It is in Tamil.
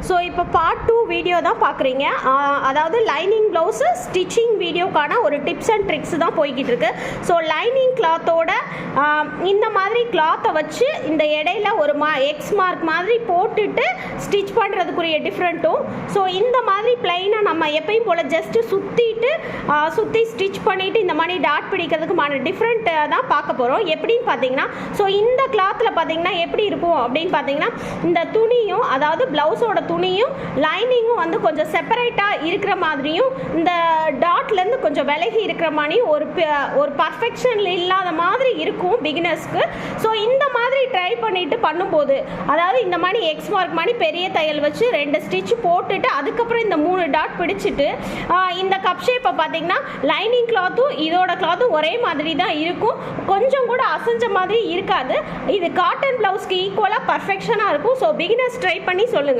ஸோ இப்போ பார்ட் 2 வீடியோ தான் பார்க்குறீங்க. அதாவது லைனிங் ப்ளவுஸு ஸ்டிச்சிங் வீடியோக்கான ஒரு டிப்ஸ் அண்ட் ட்ரிக்ஸ் தான் போய்கிட்டு இருக்கு. ஸோ லைனிங் கிளாத்தோட இந்த மாதிரி கிளாத்தை வச்சு இந்த இடையில ஒரு எக்ஸ் மார்க் மாதிரி போட்டுட்டு ஸ்டிச் பண்ணுறதுக்குரிய டிஃப்ரெண்ட்டும், ஸோ இந்த மாதிரி பிளைனாக நம்ம எப்பயும் போல் ஜஸ்ட்டு சுற்றி ஸ்டிச் பண்ணிவிட்டு இந்த மாதிரி டாட் பிடிக்கிறதுக்குமான டிஃப்ரெண்ட் தான் பார்க்க போகிறோம். எப்படின்னு பார்த்தீங்கன்னா, ஸோ இந்த கிளாத்தில் பார்த்தீங்கன்னா எப்படி இருக்கும் அப்படின்னு பார்த்தீங்கன்னா, இந்த துணியும் அதாவது ப்ளவுஸோட துணியும் லைனிங்கும் வந்து கொஞ்சம் செப்பரேட்டாக இருக்கிற மாதிரியும் இந்த டாட்லேருந்து கொஞ்சம் விலகி இருக்கிற மாதிரியும் ஒரு பர்ஃபெக்ஷன் இல்லாத மாதிரி இருக்கும் பிகினர்ஸ்க்கு. ஸோ இந்த மாதிரி ட்ரை பண்ணிட்டு பண்ணும்போது, அதாவது இந்த மாதிரி எக்ஸ் மார்க் மாதிரி பெரிய தையல் வச்சு 2 ஸ்டிச் போட்டுட்டு அதுக்கப்புறம் இந்த 3 டாட் பிடிச்சிட்டு இந்த கப் ஷேப்பை பார்த்தீங்கன்னா லைனிங் கிளாத்தும் இதோட கிளாத்தும் ஒரே மாதிரி தான் இருக்கும். கொஞ்சம் கூட அசைஞ்ச மாதிரி இருக்காது. இது காட்டன் ப்ளவுஸ்க்கு ஈக்குவலாக பர்ஃபெக்ஷனாக இருக்கும். ஸோ பிகினர்ஸ் ட்ரை பண்ணி சொல்லுங்கள்.